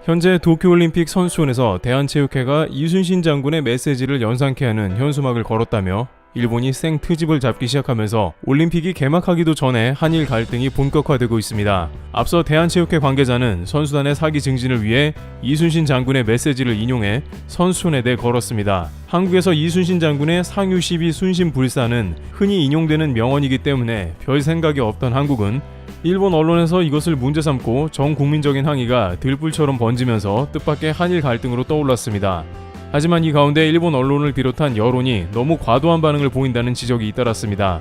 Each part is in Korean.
현재 도쿄올림픽 선수촌에서 대한체육회가 이순신 장군의 메시지를 연상케 하는 현수막을 걸었다며 일본이 생트집을 잡기 시작하면서 올림픽이 개막하기도 전에 한일 갈등이 본격화되고 있습니다. 앞서 대한체육회 관계자는 선수단의 사기 증진을 위해 이순신 장군의 메시지를 인용해 선수촌에 내걸었습니다. 한국에서 이순신 장군의 상유 시비 순신 불사는 흔히 인용되는 명언이기 때문에 별 생각이 없던 한국은 일본 언론에서 이것을 문제 삼고 전 국민적인 항의가 들불처럼 번지면서 뜻밖의 한일 갈등으로 떠올랐습니다. 하지만 이 가운데 일본 언론을 비롯한 여론이 너무 과도한 반응을 보인다는 지적이 잇따랐습니다.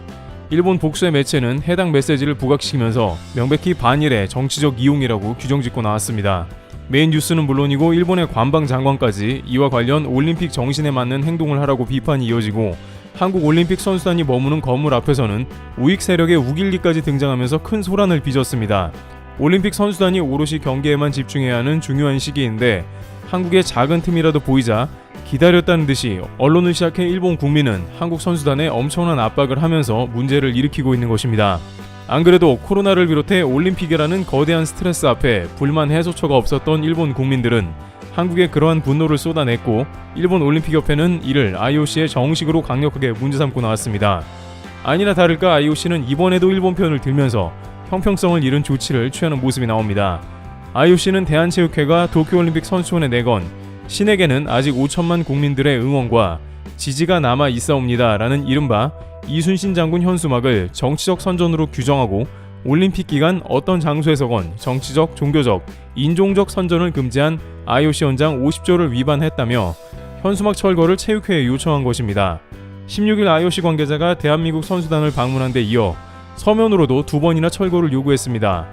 일본 복수의 매체는 해당 메시지를 부각시키면서 명백히 반일의 정치적 이용이라고 규정짓고 나왔습니다. 메인 뉴스는 물론이고 일본의 관방 장관까지 이와 관련 올림픽 정신에 맞는 행동을 하라고 비판이 이어지고 한국 올림픽 선수단이 머무는 건물 앞에서는 우익 세력의 우길기까지 등장하면서 큰 소란을 빚었습니다. 올림픽 선수단이 오롯이 경기에만 집중해야 하는 중요한 시기인데 한국의 작은 틈이라도 보이자 기다렸다는 듯이 언론을 시작해 일본 국민은 한국 선수단에 엄청난 압박을 하면서 문제를 일으키고 있는 것입니다. 안 그래도 코로나를 비롯해 올림픽이라는 거대한 스트레스 앞에 불만 해소처가 없었던 일본 국민들은 한국에 그러한 분노를 쏟아냈고 일본 올림픽협회는 이를 IOC에 정식으로 강력하게 문제 삼고 나왔습니다. 아니나 다를까 IOC는 이번에도 일본 편을 들면서 형평성을 잃은 조치를 취하는 모습이 나옵니다. IOC는 대한체육회가 도쿄올림픽 선수촌에 내건 신에게는 아직 5천만 국민들의 응원과 지지가 남아 있사옵니다 라는 이른바 이순신 장군 현수막을 정치적 선전으로 규정하고 올림픽 기간 어떤 장소에서건 정치적, 종교적, 인종적 선전을 금지한 IOC 헌장 50조를 위반했다며 현수막 철거를 체육회에 요청한 것입니다. 16일 IOC 관계자가 대한민국 선수단을 방문한 데 이어 서면으로도 2번이나 철거를 요구했습니다.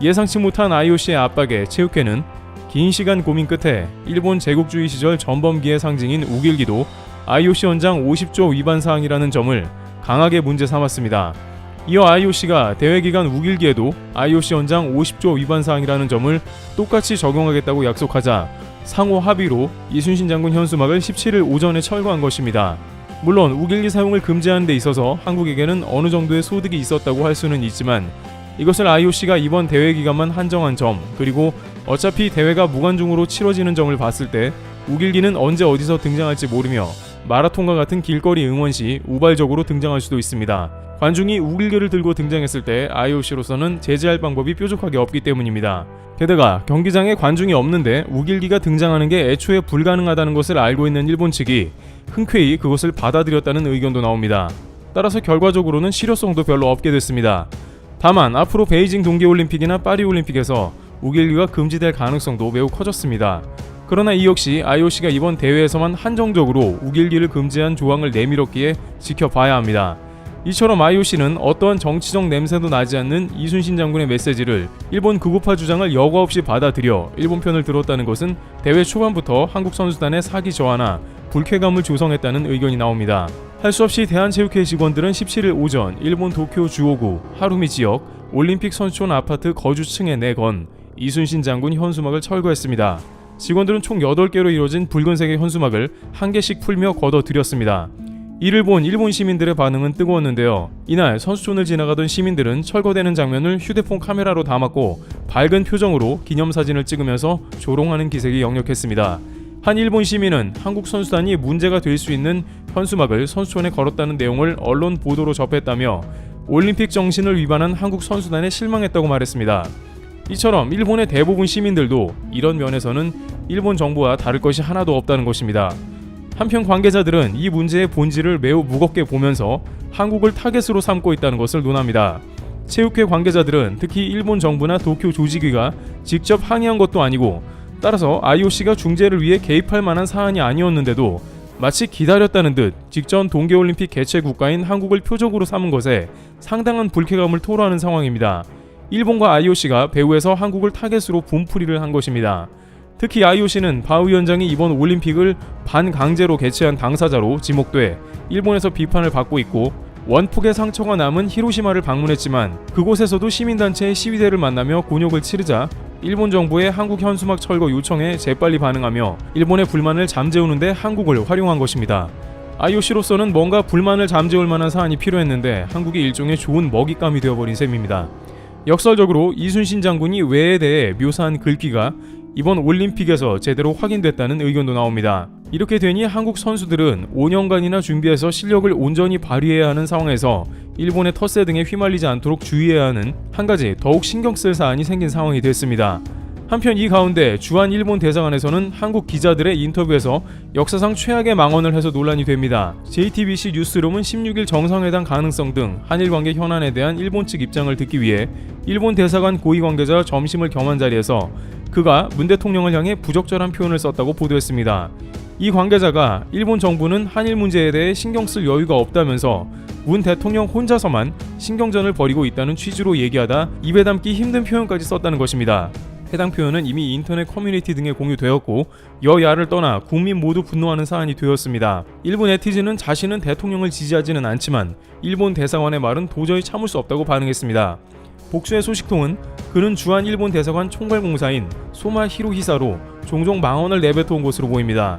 예상치 못한 IOC의 압박에 체육회는 긴 시간 고민 끝에 일본 제국주의 시절 전범기의 상징인 우길기도 IOC 헌장 50조 위반 사항이라는 점을 강하게 문제 삼았습니다. 이어 IOC가 대회기간 우길기에도 IOC 헌장 50조 위반 사항이라는 점을 똑같이 적용하겠다고 약속하자 상호 합의로 이순신 장군 현수막을 17일 오전에 철거한 것입니다. 물론 우길기 사용을 금지하는 데 있어서 한국에게는 어느 정도의 소득이 있었다고 할 수는 있지만 이것을 IOC가 이번 대회 기간만 한정한 점, 그리고 어차피 대회가 무관중으로 치러지는 점을 봤을 때 우길기는 언제 어디서 등장할지 모르며 마라톤과 같은 길거리 응원 시 우발적으로 등장할 수도 있습니다. 관중이 우길기를 들고 등장했을 때 IOC로서는 제재할 방법이 뾰족하게 없기 때문입니다. 게다가 경기장에 관중이 없는데 우길기가 등장하는 게 애초에 불가능하다는 것을 알고 있는 일본 측이 흔쾌히 그것을 받아들였다는 의견도 나옵니다. 따라서 결과적으로는 실효성도 별로 없게 됐습니다. 다만 앞으로 베이징 동계올림픽이나 파리올림픽에서 우길기가 금지될 가능성도 매우 커졌습니다. 그러나 이 역시 IOC가 이번 대회에서만 한정적으로 우길기를 금지한 조항을 내밀었기에 지켜봐야 합니다. 이처럼 IOC는 어떠한 정치적 냄새도 나지 않는 이순신 장군의 메시지를 일본 극우파 주장을 여과 없이 받아들여 일본 편을 들었다는 것은 대회 초반부터 한국 선수단의 사기 저하나 불쾌감을 조성했다는 의견이 나옵니다. 할 수 없이 대한체육회 직원들은 17일 오전 일본 도쿄 주호구 하루미 지역 올림픽 선수촌 아파트 거주층에 내건 이순신 장군 현수막을 철거했습니다. 직원들은 총 8개로 이루어진 붉은색의 현수막을 한 개씩 풀며 걷어들였습니다. 이를 본 일본 시민들의 반응은 뜨거웠는데요. 이날 선수촌을 지나가던 시민들은 철거되는 장면을 휴대폰 카메라로 담았고 밝은 표정으로 기념사진을 찍으면서 조롱하는 기색이 역력했습니다. 한 일본 시민은 한국 선수단이 문제가 될 수 있는 현수막을 선수촌에 걸었다는 내용을 언론 보도로 접했다며 올림픽 정신을 위반한 한국 선수단에 실망했다고 말했습니다. 이처럼 일본의 대부분 시민들도 이런 면에서는 일본 정부와 다를 것이 하나도 없다는 것입니다. 한편 관계자들은 이 문제의 본질을 매우 무겁게 보면서 한국을 타겟으로 삼고 있다는 것을 논합니다. 체육회 관계자들은 특히 일본 정부나 도쿄 조직위가 직접 항의한 것도 아니고 따라서 IOC가 중재를 위해 개입할 만한 사안이 아니었는데도 마치 기다렸다는 듯 직전 동계올림픽 개최 국가인 한국을 표적으로 삼은 것에 상당한 불쾌감을 토로하는 상황입니다. 일본과 IOC가 배후에서 한국을 타겟으로 분풀이를 한 것입니다. 특히 IOC는 바 위원장이 이번 올림픽을 반강제로 개최한 당사자로 지목돼 일본에서 비판을 받고 있고 원폭의 상처가 남은 히로시마를 방문했지만 그곳에서도 시민단체의 시위대를 만나며 곤욕을 치르자 일본 정부의 한국 현수막 철거 요청에 재빨리 반응하며 일본의 불만을 잠재우는데 한국을 활용한 것입니다. IOC로서는 뭔가 불만을 잠재울 만한 사안이 필요했는데 한국이 일종의 좋은 먹잇감이 되어버린 셈입니다. 역설적으로 이순신 장군이 왜에 대해 묘사한 글귀가 이번 올림픽에서 제대로 확인됐다는 의견도 나옵니다. 이렇게 되니 한국 선수들은 5년간이나 준비해서 실력을 온전히 발휘해야 하는 상황에서 일본의 텃세 등에 휘말리지 않도록 주의해야 하는 한 가지 더욱 신경 쓸 사안이 생긴 상황이 됐습니다. 한편 이 가운데 주한 일본 대사관에서는 한국 기자들의 인터뷰에서 역사상 최악의 망언을 해서 논란이 됩니다. JTBC 뉴스룸은 16일 정상회담 가능성 등 한일 관계 현안에 대한 일본 측 입장을 듣기 위해 일본 대사관 고위 관계자와 점심을 겸한 자리에서 그가 문 대통령을 향해 부적절한 표현을 썼다고 보도했습니다. 이 관계자가 일본 정부는 한일 문제에 대해 신경 쓸 여유가 없다면서 문 대통령 혼자서만 신경전을 벌이고 있다는 취지로 얘기하다 입에 담기 힘든 표현까지 썼다는 것입니다. 해당 표현은 이미 인터넷 커뮤니티 등에 공유되었고 여야를 떠나 국민 모두 분노하는 사안이 되었습니다. 일본 네티즌은 자신은 대통령을 지지하지는 않지만 일본 대사관의 말은 도저히 참을 수 없다고 반응했습니다. 복수의 소식통은 그는 주한 일본 대사관 총괄공사인 소마 히로히사로 종종 망언을 내뱉어온 것으로 보입니다.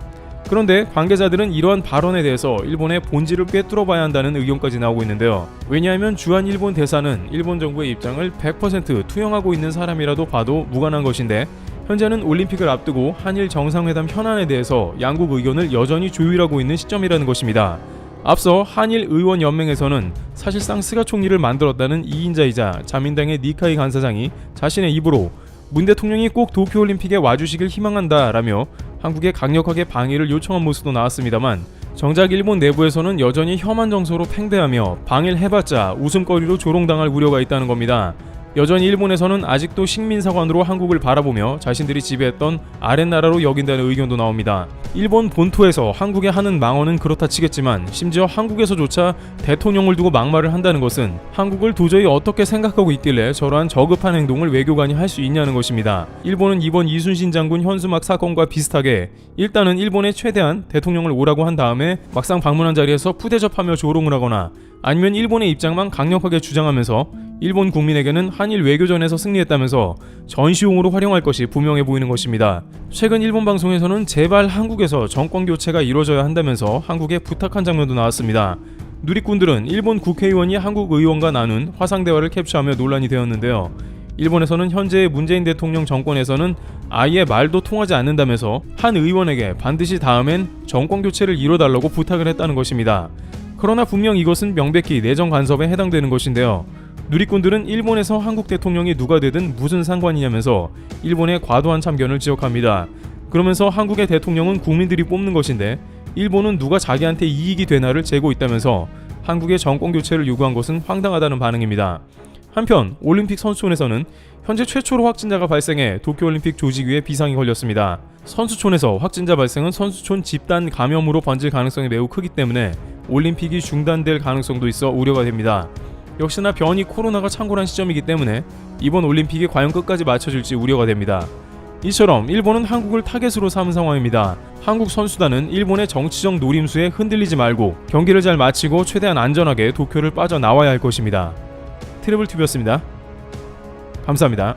그런데 관계자들은 이러한 발언에 대해서 일본의 본질을 꿰뚫어봐야 한다는 의견까지 나오고 있는데요. 왜냐하면 주한 일본 대사는 일본 정부의 입장을 100% 투영하고 있는 사람이라도 봐도 무관한 것인데 현재는 올림픽을 앞두고 한일 정상회담 현안에 대해서 양국 의견을 여전히 조율하고 있는 시점이라는 것입니다. 앞서 한일의원연맹에서는 사실상 스가 총리를 만들었다는 2인자이자 자민당의 니카이 간사장이 자신의 입으로 문 대통령이 꼭 도쿄올림픽에 와주시길 희망한다라며 한국에 강력하게 방해를 요청한 모습도 나왔습니다만 정작 일본 내부에서는 여전히 혐한 정서로 팽배하며 방일해봤자 웃음거리로 조롱당할 우려가 있다는 겁니다. 여전히 일본에서는 아직도 식민사관으로 한국을 바라보며 자신들이 지배했던 아랫나라로 여긴다는 의견도 나옵니다. 일본 본토에서 한국에 하는 망언은 그렇다 치겠지만 심지어 한국에서조차 대통령을 두고 막말을 한다는 것은 한국을 도저히 어떻게 생각하고 있길래 저러한 저급한 행동을 외교관이 할 수 있냐는 것입니다. 일본은 이번 이순신 장군 현수막 사건과 비슷하게 일단은 일본에 최대한 대통령을 오라고 한 다음에 막상 방문한 자리에서 푸대접하며 조롱을 하거나 아니면 일본의 입장만 강력하게 주장하면서 일본 국민에게는 한일 외교전에서 승리했다면서 전시용으로 활용할 것이 분명해 보이는 것입니다. 최근 일본 방송에서는 제발 한국에서 정권 교체가 이루어져야 한다면서 한국에 부탁한 장면도 나왔습니다. 누리꾼들은 일본 국회의원이 한국 의원과 나눈 화상 대화를 캡처하며 논란이 되었는데요. 일본에서는 현재의 문재인 대통령 정권에서는 아예 말도 통하지 않는다면서 한 의원에게 반드시 다음엔 정권 교체를 이뤄달라고 부탁을 했다는 것입니다. 그러나 분명 이것은 명백히 내정 간섭에 해당되는 것인데요. 누리꾼들은 일본에서 한국 대통령이 누가 되든 무슨 상관이냐면서 일본의 과도한 참견을 지적합니다. 그러면서 한국의 대통령은 국민들이 뽑는 것인데 일본은 누가 자기한테 이익이 되나를 재고 있다면서 한국의 정권 교체를 요구한 것은 황당하다는 반응입니다. 한편 올림픽 선수촌에서는 현재 최초로 확진자가 발생해 도쿄올림픽 조직위에 비상이 걸렸습니다. 선수촌에서 확진자 발생은 선수촌 집단 감염으로 번질 가능성이 매우 크기 때문에 올림픽이 중단될 가능성도 있어 우려가 됩니다. 역시나 변이 코로나가 창궐한 시점이기 때문에 이번 올림픽이 과연 끝까지 맞춰질지 우려가 됩니다. 이처럼 일본은 한국을 타겟으로 삼은 상황입니다. 한국 선수단은 일본의 정치적 노림수에 흔들리지 말고 경기를 잘 마치고 최대한 안전하게 도쿄를 빠져나와야 할 것입니다. 트래블TV였습니다. 감사합니다.